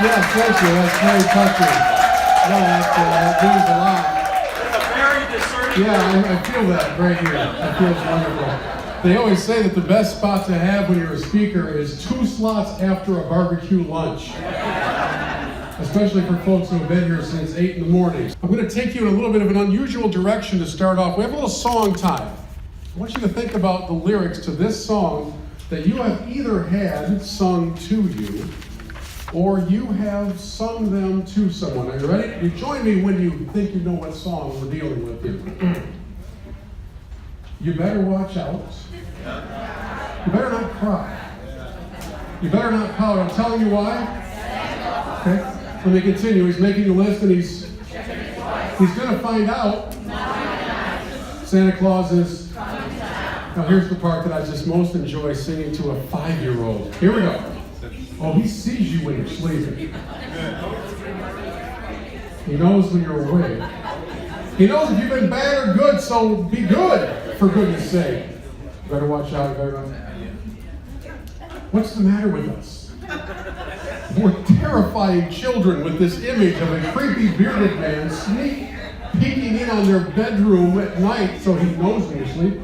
Yes, thank you. That's very touching. No, that means a lot. Yeah, I feel that right here. That feels wonderful. They always say that the best spot to have when you're a speaker is 2 slots after a barbecue lunch. Especially for folks who have been here since 8 in the morning. I'm going to take you in a little bit of an unusual direction to start off. We have a little song time. I want you to think about the lyrics to this song that you have either had sung to you or you have sung them to someone. Are you ready? You join me when you think you know what song we're dealing with here. You better watch out. You better not cry. You better not pout. I'm telling you why. Okay. Let me continue. He's making a list and he's going to find out Santa Claus is. Now here's the part that I just most enjoy singing to a 5-year-old. Here we go. Oh, he sees you when you're sleeping. He knows when you're awake. He knows if you've been bad or good, so be good, for goodness sake. You better watch out. What's the matter with us? We're terrifying children with this image of a creepy bearded man peeking in on their bedroom at night so he knows when you're asleep.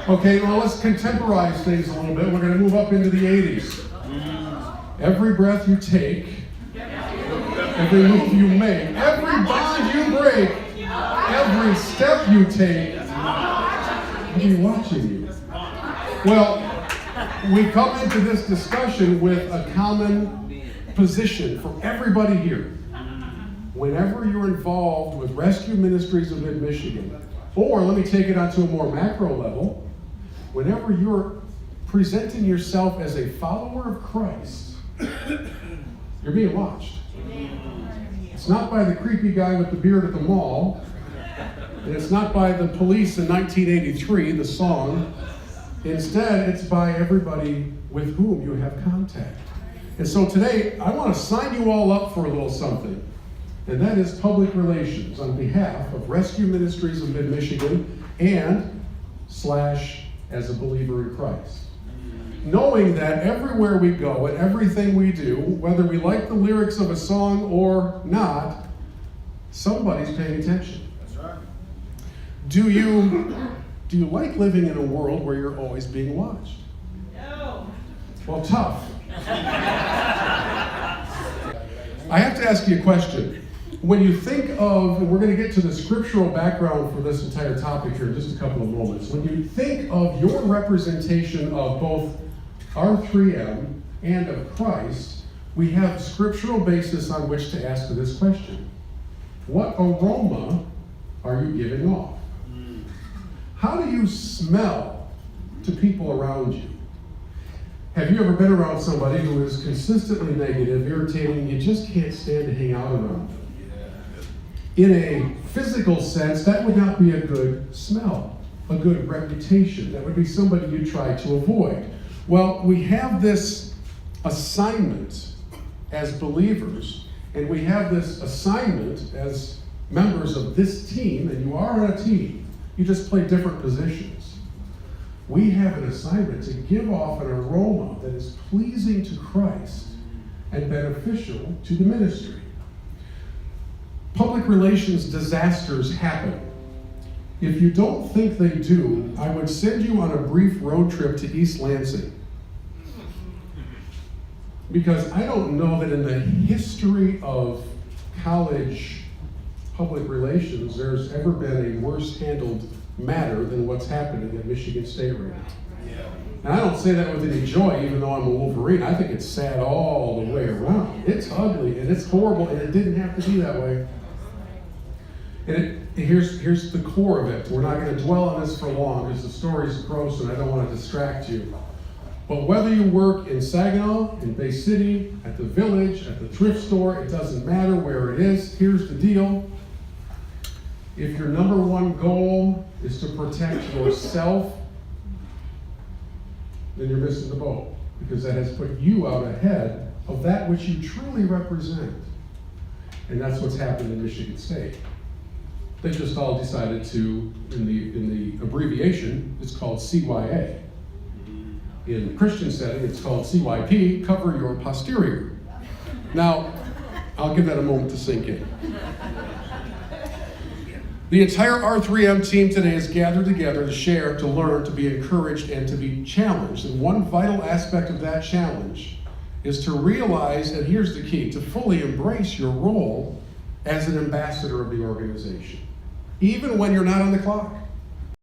Okay, well, let's contemporize things a little bit. We're going to move up into the 80s. Every breath you take, every move you make, every bond you break, every step you take, I'll be watching you. Well, we come into this discussion with a common position for everybody here. Whenever you're involved with Rescue Ministries of Mid-Michigan, or let me take it onto a more macro level, whenever you're presenting yourself as a follower of Christ, you're being watched. It's not by the creepy guy with the beard at the mall, and it's not by the police in 1983, the song. Instead, it's by everybody with whom you have contact. And so today, I want to sign you all up for a little something, and that is public relations on behalf of Rescue Ministries of Mid-Michigan and / as a believer in Christ. Knowing that everywhere we go and everything we do, whether we like the lyrics of a song or not, somebody's paying attention. That's right. Do you like living in a world where you're always being watched? No. Well, tough. I have to ask you a question. When you think of, and we're going to get to the scriptural background for this entire topic here in just a couple of moments. When you think of your representation of both R3M and of Christ, we have scriptural basis on which to ask this question. What aroma are you giving off? How do you smell to people around you? Have you ever been around somebody who is consistently negative, irritating, and you just can't stand to hang out around them? In a physical sense, that would not be a good smell, a good reputation. That would be somebody you try to avoid. Well, we have this assignment as believers, and we have this assignment as members of this team, and you are on a team. You just play different positions. We have an assignment to give off an aroma that is pleasing to Christ and beneficial to the ministry. Public relations disasters happen. If you don't think they do, I would send you on a brief road trip to East Lansing. Because I don't know that in the history of college public relations, there's ever been a worse handled matter than what's happening at Michigan State right now. And I don't say that with any joy, even though I'm a Wolverine. I think it's sad all the way around. It's ugly and it's horrible, and it didn't have to be that way. And here's the core of it. We're not going to dwell on this for long because the story's gross and I don't want to distract you. But whether you work in Saginaw, in Bay City, at the Village, at the thrift store, it doesn't matter where it is. Here's the deal. If your number one goal is to protect yourself, then you're missing the boat, because that has put you out ahead of that which you truly represent. And that's what's happened in Michigan State. They just all decided to, in the abbreviation, it's called CYA. In the Christian setting, it's called CYP, cover your posterior. Now, I'll give that a moment to sink in. The entire R3M team today is gathered together to share, to learn, to be encouraged, and to be challenged. And one vital aspect of that challenge is to realize, and here's the key, to fully embrace your role as an ambassador of the organization, even when you're not on the clock.